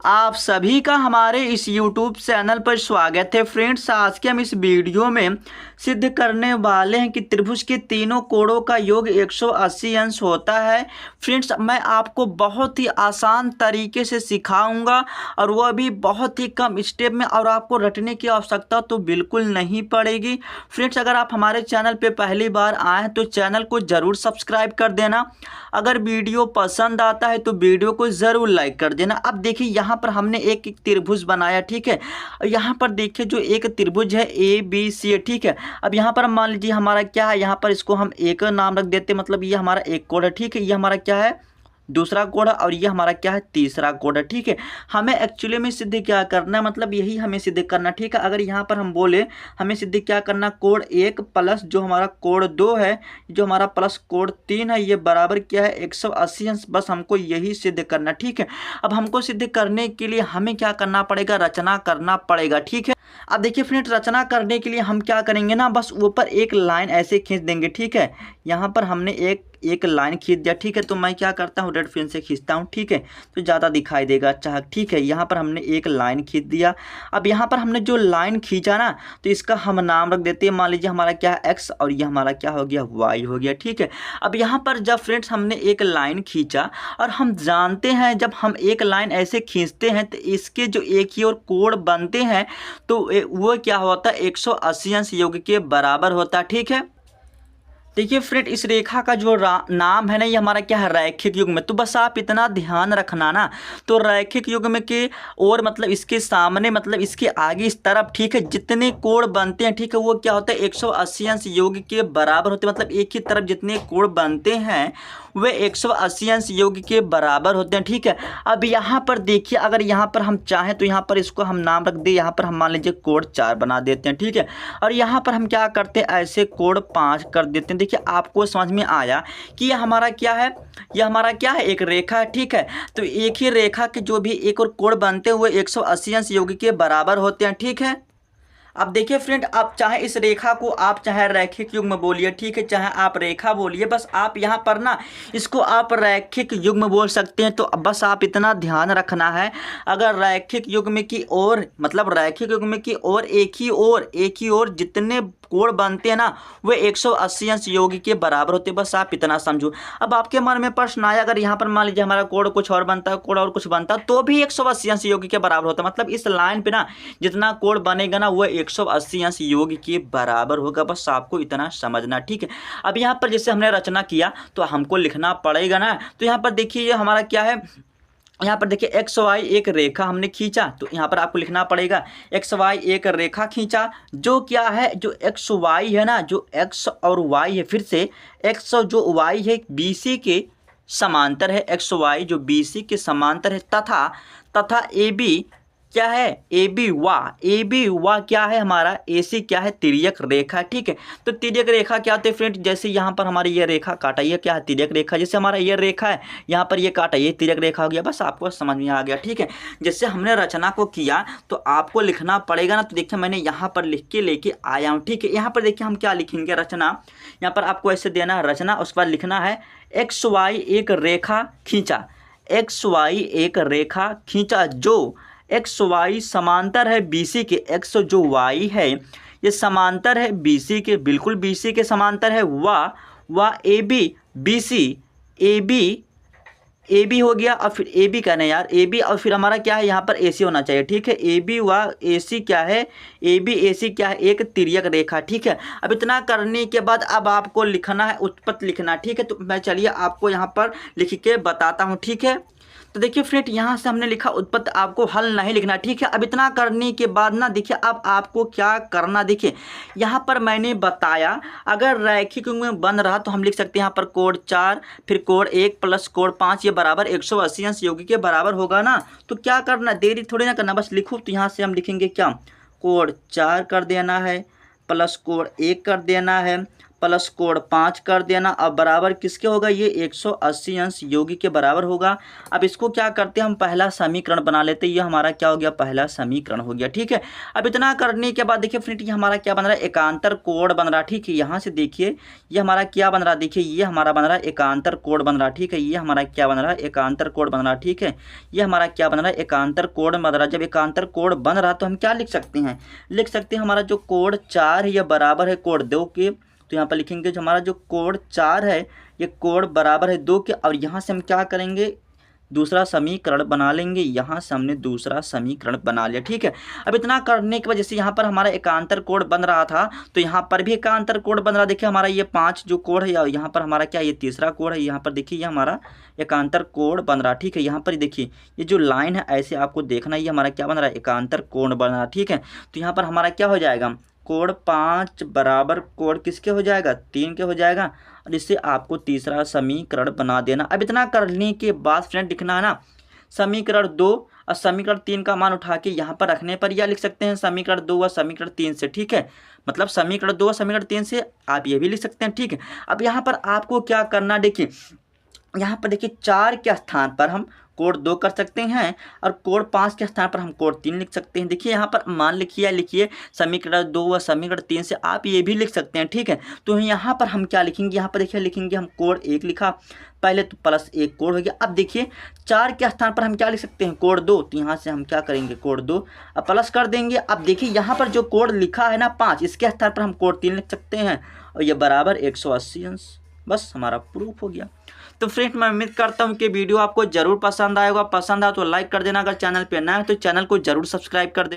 आप सभी का हमारे इस YouTube चैनल पर स्वागत है। फ्रेंड्स, आज के हम इस वीडियो में सिद्ध करने वाले हैं कि त्रिभुज के तीनों कोणों का योग 180 अंश होता है। फ्रेंड्स, मैं आपको बहुत ही आसान तरीके से सिखाऊंगा और वह भी बहुत ही कम स्टेप में, और आपको रटने की आवश्यकता तो बिल्कुल नहीं पड़ेगी। फ्रेंड्स, अगर आप हमारे चैनल पर पहली बार आए हैं तो चैनल को ज़रूर सब्सक्राइब कर देना। अगर वीडियो पसंद आता है तो वीडियो को ज़रूर लाइक कर देना। अब देखिए, यहाँ पर हमने एक त्रिभुज बनाया, ठीक है। यहाँ पर देखिए जो एक त्रिभुज है ABC, ठीक है। अब यहाँ पर मान लीजिए हमारा क्या है, यहाँ पर इसको हम एक नाम रख देते, मतलब ये हमारा एक कोण है, ठीक है। ये हमारा क्या है, दूसरा कोण है, और ये हमारा क्या है, तीसरा कोण है, ठीक है। हमें एक्चुअली में सिद्ध क्या करना है, मतलब यही हमें सिद्ध करना, ठीक है। अगर यहाँ पर हम बोले हमें सिद्ध क्या करना, कोण 1 प्लस जो हमारा कोण 2 है, जो हमारा प्लस कोण 3 है, ये बराबर क्या है 180 अंश। बस हमको यही सिद्ध करना, ठीक है। अब हमको सिद्ध करने के लिए हमें क्या करना पड़ेगा, रचना करना पड़ेगा, ठीक है। अब देखिए फ्रेंड, रचना करने के लिए हम क्या करेंगे ना, बस ऊपर एक लाइन ऐसे खींच देंगे, ठीक है। यहाँ पर हमने एक लाइन खींच दिया, ठीक है। तो मैं क्या करता हूँ, रेड पेन से खींचता हूँ, ठीक है, तो ज़्यादा दिखाई देगा अच्छा, ठीक है। यहाँ पर हमने एक लाइन खींच दिया। अब यहाँ पर हमने जो लाइन खींचा ना, तो इसका हम नाम रख देते हैं, मान लीजिए हमारा क्या है x, और ये हमारा क्या हो गया, y हो गया, ठीक है। अब यहाँ पर जब फ्रेंड्स हमने एक लाइन खींचा, और हम जानते हैं जब हम एक लाइन ऐसे खींचते हैं तो इसके जो एक ही और कोण बनते हैं तो वो क्या होता है, 180 अंश योग के बराबर होता है, ठीक है। देखिए फ्रेंड, इस रेखा का जो नाम है ना, ये हमारा क्या है, रैखिक युग्म। तो बस आप इतना ध्यान रखना ना, तो रैखिक युग्म के और मतलब इसके सामने, मतलब इसके आगे इस तरफ, ठीक है, जितने कोण बनते हैं, ठीक है, वो क्या होता है 180 अंश योग के बराबर होते हैं। मतलब एक ही तरफ जितने कोण बनते हैं वे 180 अंश योग के बराबर होते हैं, ठीक है। अब यहाँ पर देखिए, अगर यहाँ पर हम चाहें तो यहाँ पर इसको हम नाम रख दे, यहाँ पर हम मान लीजिए कोण 4 बना देते हैं, ठीक है। और यहाँ पर हम क्या करते हैं, ऐसे कोण 5 कर देते हैं। देखिए आपको समझ में आया कि ये हमारा क्या है, ये हमारा क्या है, एक रेखा है, ठीक है। तो एक ही रेखा के जो भी एक और कोण बनते हैं वो 180 अंश योग के बराबर होते हैं, ठीक है। अब देखिए फ्रेंड, आप चाहे इस रेखा को आप चाहे रैखिक युग्म बोलिए, ठीक है, चाहे आप रेखा बोलिए, बस आप यहाँ पर ना इसको आप रैखिक युग्म बोल सकते हैं। तो बस आप इतना ध्यान रखना है, अगर रैखिक युग्म की ओर, मतलब रैखिक युग्म की ओर एक ही ओर जितने कोण बनते हैं ना वे 180 अंश योग के बराबर होते हैं। बस आप इतना समझो। अब आपके मन में प्रश्न आया, अगर यहाँ पर मान लीजिए हमारा कोण कुछ और बनता है, कोण और कुछ बनता है, तो भी 180 अंश योग के बराबर होता है। मतलब इस लाइन पे ना जितना कोण बनेगा ना वो 180 अंश योग के बराबर होगा। बस आपको इतना समझना, ठीक है। अब यहाँ पर जैसे हमने रचना किया तो हमको लिखना पड़ेगा ना। तो यहाँ पर देखिए ये हमारा क्या है, यहाँ पर देखिए एक्स वाई एक रेखा हमने खींचा, तो यहाँ पर आपको लिखना पड़ेगा एक्स वाई एक रेखा खींचा, जो क्या है, जो एक्स वाई है ना, जो एक्स और वाई है, फिर से एक्स जो वाई है BC के समांतर है, एक्स वाई जो BC के समांतर है, तथा AB क्या है, ए बी वा क्या है हमारा, AC क्या है, तिर्यक रेखा, ठीक है। तो तिर्यक रेखा क्या होते हैं फ्रेंड, जैसे यहाँ पर हमारी ये रेखा काटा, ये क्या है, तिर्यक रेखा। जैसे हमारा ये रेखा है, यहाँ पर ये काटा, ये तिर्यक रेखा हो गया। बस आपको समझ में आ गया, ठीक है। जैसे हमने रचना को किया तो आपको लिखना पड़ेगा ना। तो देखिए मैंने यहाँ पर लिख के लेके आया हूँ, ठीक है। यहाँ पर देखिए हम क्या लिखेंगे, रचना। यहाँ पर आपको ऐसे देना है रचना, उसके बाद लिखना है एक्स वाई एक रेखा खींचा, एक्स वाई एक रेखा खींचा, जो एक्स वाई समांतर है BC के। एक्स जो वाई है ये समांतर है BC के, बिल्कुल BC के समांतर है। वा AB BC, AB हो गया, और फिर AB कहना है यार, AB, और फिर हमारा क्या है, यहाँ पर AC होना चाहिए, ठीक है। AB व AC क्या है, AB AC क्या है, एक तिर्यक रेखा, ठीक है। अब इतना करने के बाद अब आपको लिखना है उत्पत्त लिखना, ठीक है। तो मैं चलिए आपको यहाँ पर लिख के बताता हूँ, ठीक है। तो देखिए फ्रेंड, यहाँ से हमने लिखा उत्पत्ति, आपको हल नहीं लिखना, ठीक है। अब इतना करने के बाद ना देखिए अब आपको क्या करना, देखिए यहाँ पर मैंने बताया अगर रैखिक में बन रहा तो हम लिख सकते हैं यहाँ पर कोण 4 फिर कोण 1 प्लस कोण 5 ये बराबर 180 अंश योग के बराबर होगा ना। तो क्या करना, देरी थोड़ी ना करना, बस लिखो। तो यहाँ से हम लिखेंगे क्या, कोण 4 कर देना है प्लस कोण 1 कर देना है प्लस कोड 5 कर देना। अब बराबर किसके होगा, ये 180 अंश योगी के बराबर होगा। अब इसको क्या करते हैं, हम पहला समीकरण बना लेते हैं। ये हमारा क्या हो गया, पहला समीकरण हो गया। ठीक है, अब इतना करने के बाद देखिए फ्रेंड, ये हमारा क्या बन रहा है, एकांतर कोण बन रहा है। ठीक है, यहाँ से देखिए ये हमारा क्या बन रहा है, देखिए ये हमारा बन रहा है एकांतर कोण बन रहा है। ठीक है, ये हमारा क्या बन रहा है, एकांतर कोण बन रहा है। ठीक है, ये हमारा क्या बन रहा है, एकांतर कोण बन रहा है। जब एकांतर कोण बन रहा है तो हम क्या लिख सकते हैं, लिख सकते हैं हमारा जो कोण 4 है, यह बराबर है कोण 2 के। तो यहाँ पर लिखेंगे जो हमारा जो कोण 4 है, ये कोण बराबर है 2 के। और यहाँ से हम क्या करेंगे, दूसरा समीकरण बना लेंगे। यहाँ से हमने दूसरा समीकरण बना लिया। ठीक है, अब इतना करने के बाद जैसे यहाँ पर हमारा एकांतर कोण बन रहा था, तो यहाँ पर भी एकांतर कोण बन रहा। देखिए हमारा ये 5 जो कोण है, यहाँ पर हमारा क्या, ये तीसरा कोण है। यहाँ पर देखिए ये हमारा एकांतर कोण बन रहा। ठीक है, यहाँ पर देखिए ये जो लाइन है ऐसे आपको देखना, ये हमारा क्या बन रहा है, एकांतर कोण बन रहा। ठीक है, तो यहाँ पर हमारा क्या हो जाएगा, कोण 5 बराबर कोण किसके हो जाएगा, 3 के हो जाएगा। और इससे आपको तीसरा समीकरण बना देना। अब इतना करने के बाद फ्रेंड लिखना है ना, समीकरण 2 और समीकरण 3 का मान उठा के यहाँ पर रखने पर यह लिख सकते हैं समीकरण 2 और समीकरण 3 से। ठीक है, मतलब समीकरण 2 और समीकरण 3 से आप ये भी लिख सकते हैं। ठीक है, अब यहाँ पर आपको क्या करना, देखिए यहाँ पर देखिए 4 के स्थान पर हम कोड 2 कर सकते हैं और कोड 5 के स्थान पर हम कोड 3 लिख सकते हैं। देखिए यहाँ पर मान लिखिए समीकरण 2 व समीकरण 3 से आप ये भी लिख सकते हैं। ठीक है, तो यहाँ पर हम क्या लिखेंगे, यहाँ पर देखिए लिखेंगे हम कोड 1 लिखा पहले, तो प्लस 1 कोड हो गया। अब देखिए 4 के स्थान पर हम क्या लिख सकते हैं, कोड 2। तो यहाँ से हम क्या करेंगे, कोड 2 अब प्लस कर देंगे। अब देखिए यहाँ पर जो कोड लिखा है ना 5, इसके स्थान पर हम कोड 3 लिख सकते हैं और ये बराबर 180 अंश। बस हमारा प्रूफ हो गया। तो फ्रेंड मैं उम्मीद करता हूँ कि वीडियो आपको जरूर पसंद आएगा। पसंद आए तो लाइक कर देना, अगर चैनल पे नया है तो चैनल को जरूर सब्सक्राइब कर देना।